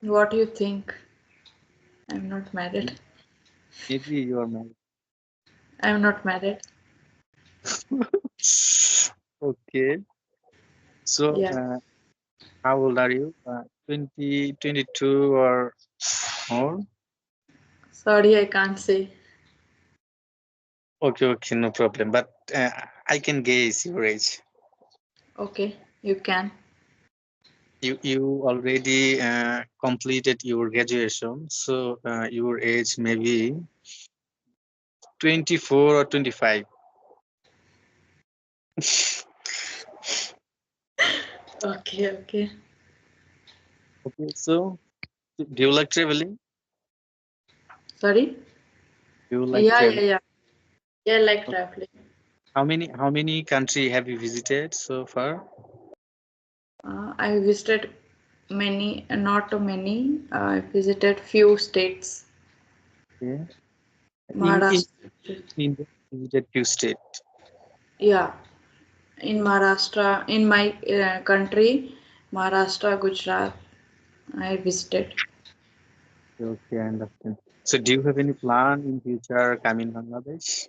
What do you think? I'm not married. Maybe you are married. I'm not married. Okay. So, Yeah. how old are you? 20, 22 or more? Sorry, I can't say. Okay, okay, no problem. But I can guess your age. Okay, you can. You already completed your graduation, so your age may be 24 or 25. Okay, okay. Okay, so do you like traveling? Sorry? Do you like Yeah, yeah, traveling? yeah. Yeah, I like traveling. How many country have you visited so far? I visited many, not too many. I visited few states. Yeah. In Maharashtra. India, visited few state. Yeah, in Maharashtra, in my country, Maharashtra, Gujarat, I visited. Okay, I understand. So do you have any plan in future coming Bangladesh?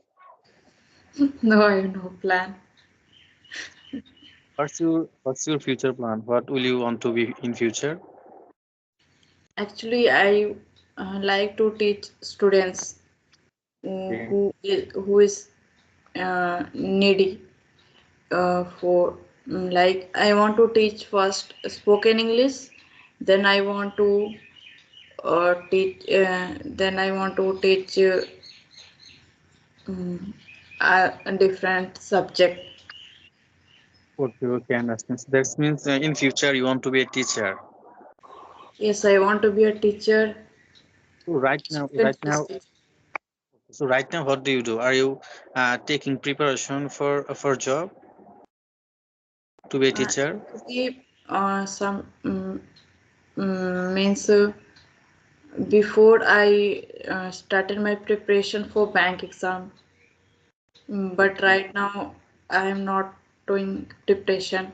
No, I have no plan. What's your future plan? What will you want to be in future? Actually, I like to teach students Okay. who is needy for like I want to teach first spoken English, then I want to teach um, a different subject. Okay, okay, I understand. So that means in future you want to be a teacher. Yes, I want to be a teacher. So right now, Student right now, teacher. what do you do? Are you taking preparation for job to be a teacher? Actually, some means before I started my preparation for bank exam. But Okay, right now I am not doing depression.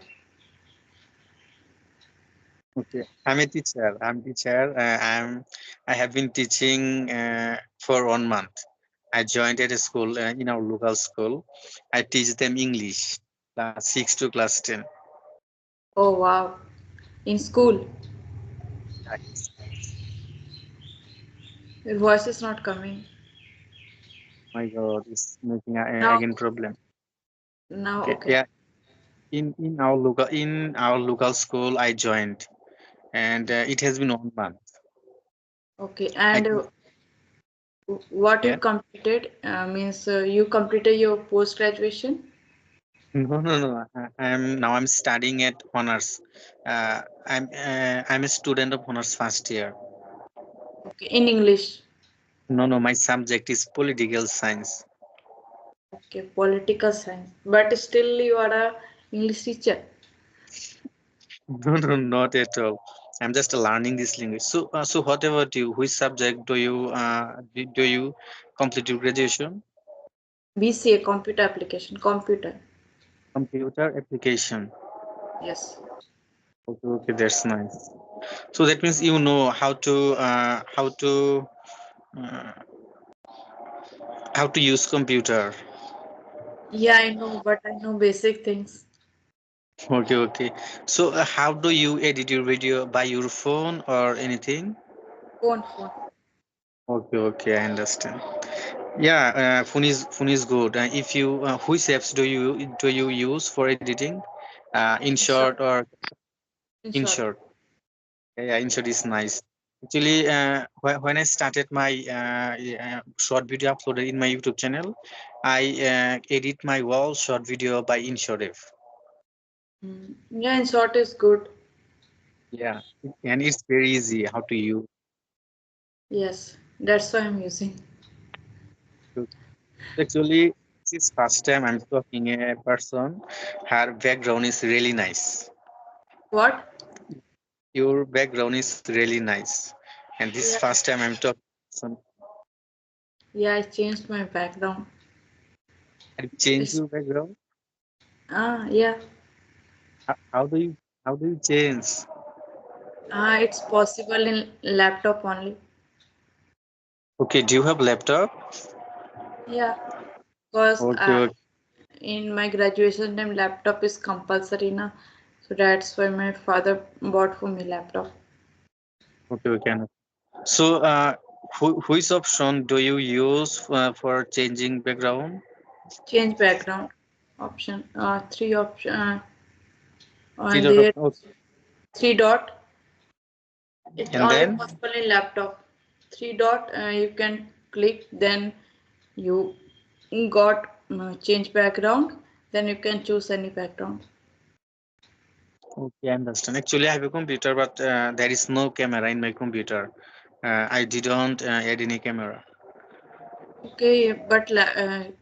okay. I'm a teacher. I'm teacher. I have been teaching for 1 month. I joined at a school in our local school. I teach them English, class 6 to class 10. Oh wow. In school, Nice. your voice is not coming. My God, it's making Now, again problem. now Okay, okay. yeah. In our local school, I joined, and it has been 1 month. Okay. I And can, what you yeah. completed means you completed your post graduation. No, no, no. I'm studying at honors. I'm a student of honors first year. Okay. In English. No, no. My subject is political science. Okay. Political science. But still you are a English teacher. No, no, not at all. I'm just learning this language. So what about you? Which subject do you complete your graduation? BCA computer application. Computer. Computer application. Yes. Okay, okay, that's nice. So that means you know uh, how to use computer. Yeah, I know, but I know basic things. Okay, okay. So how do you edit your video by your phone or anything? Phone. Okay, okay, I understand. Yeah, phone is good. If you which apps do you use for editing? In short. InShot or In short. InShot? Yeah, InShot is nice. Actually, when I started my short video uploaded in my YouTube channel, I edit my whole short video by InShot app. Yeah, in short is good. Yeah, and it's very easy how to use. Yes, that's why I'm using. Actually, this is first time I'm talking a person. Her background is really nice. What? Your background is really nice, and this Yeah, first time I'm talking. Some yeah, I changed my background. have you change It's your background? yeah. How do you change? It's possible in laptop only. Okay, do you have laptop? Yeah, because Okay, okay, in my graduation time laptop is compulsory na, so that's why my father bought for me laptop. okay, okay. So, which option do you use for changing background? Change background option. Three option. Three And dot there option. Okay. three dot. It's And only then, possible in laptop. Three dot. You can click. Then you got change background. Then you can choose any background. okay, I understand. Actually, I have a computer, but there is no camera in my computer. I didn't add any camera. Okay, but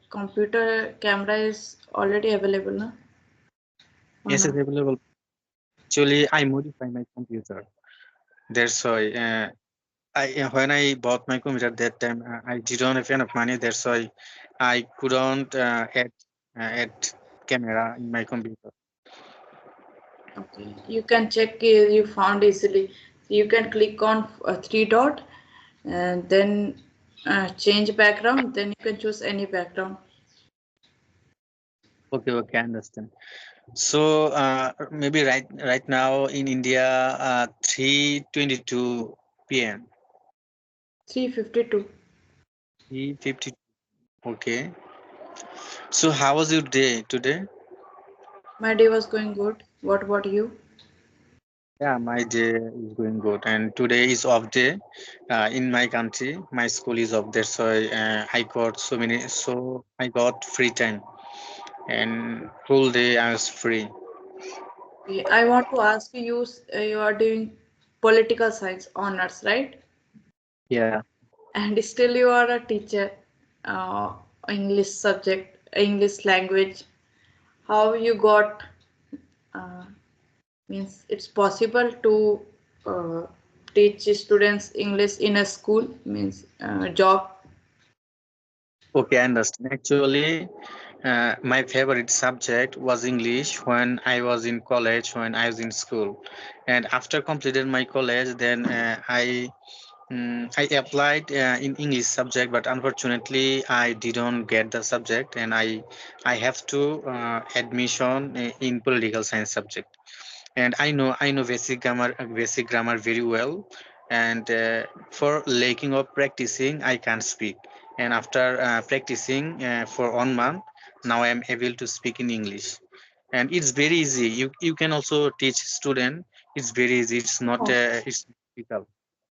computer camera is already available, na? Or Yes, it's not? available. Actually, I modify my computer. That's why. When I bought my computer that time, I didn't have enough money. That's why I couldn't add camera in my computer. Okay, you can check you found easily. You can click on three dot and then change background. Then you can choose any background. Okay, okay, I understand. So maybe right now in India, 3:22 p.m. 352. 3:50. Okay. So how was your day today? My day was going good. What about you? Yeah, my day is going good, and today is off day. In my country, my school is off there, so I got free time, and whole day I was free. Okay, I want to ask you. You are doing political science honors, right? Yeah. And still you are a teacher. Uh, English subject, English language. How you got? Uh, Means it's possible to uh, teach students English in a school. Means job. Okay, I understand. Actually, my favorite subject was English when I was in college, when I was in school, and after completed my college, then I applied in English subject, but unfortunately I didn't get the subject, and I have to admission in political science subject. And I know basic grammar very well, and for lacking of practicing I can't speak. And after practicing for 1 month, now I am able to speak in English, and it's very easy. You can also teach student. It's very easy. It's not Oh, it's difficult.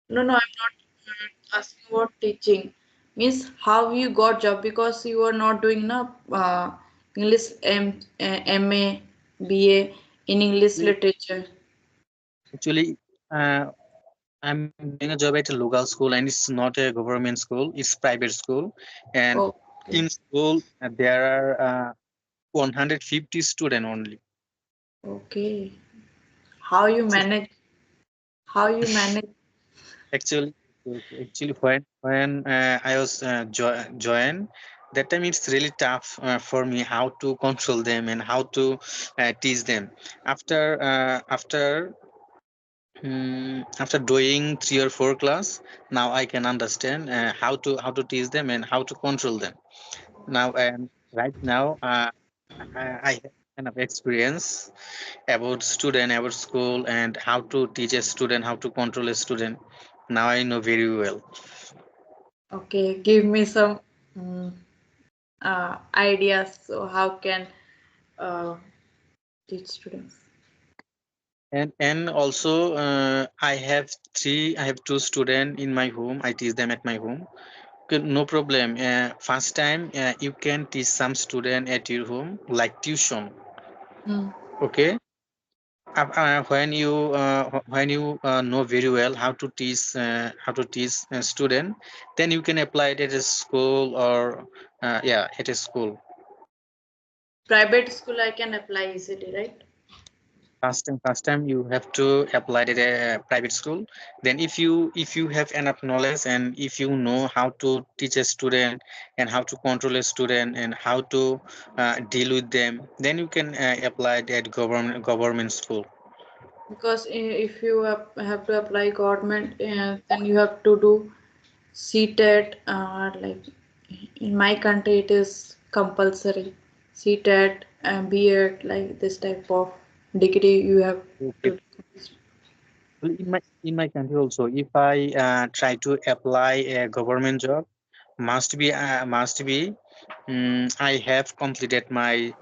no, no, I'm not asking about teaching. Means how you got job because you are not doing na English MA, BA in English literature. Actually, uh, I'm doing a job at a local school, and it's not a government school. It's private school, and Okay, in school there are 150 students only. okay. How you manage? How you manage? Actually, actually, when I was joined, that time it's really tough for me how to control them and how to teach them. After doing 3 or 4 class, now I can understand how to teach them and how to control them. Now and right now, I have kind of experience about school, and how to teach a student, how to control a student. Now I know very well. Okay, give me some mm, ideas. So how can uh, teach students? And also I have two students in my home. I teach them at my home. Okay, no problem. First time you can teach some student at your home like tuition. Hmm. Okay. When you know very well how to teach a student, then you can apply it at a school, or yeah, at a school. Private school I can apply easily, right? First time you have to apply it at a private school. Then if you have enough knowledge, and if you know how to teach a student and how to control a student and how to deal with them, then you can apply it at government school. Because if you have to apply government, then you have to do CTET. Like in my country, it is compulsory. CTET and B.Ed, like this type of degree you have Okay. to do. Well, in my country also, if I try to apply a government job, must be I have completed my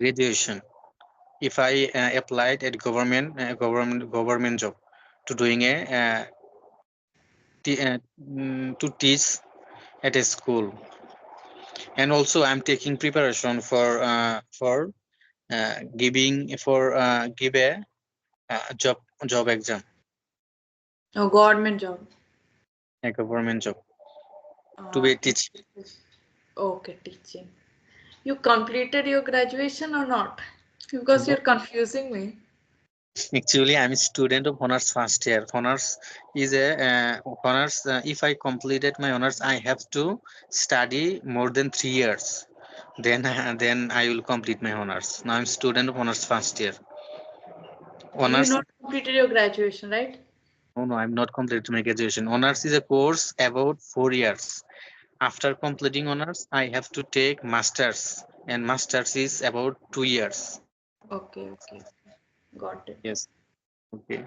graduation. If I applied at government job to doing to teach at a school, and also I'm taking preparation for give a job exam, No, government job. a government job to Uh, be in, teach. okay, teaching. You completed your graduation or not? Because No, you're confusing me. actually I'm a student of honors first year. Honors is a honors. If I completed my honors, I have to study more than 3 years. Then I will complete my honors. Now I'm student of honors first year. You Honors. not completed your graduation, right? No, I'm not completed my graduation. Honors is a course about 4 years. After completing honors, I have to take masters, and masters is about 2 years. Okay, okay, got it. Yes. Okay.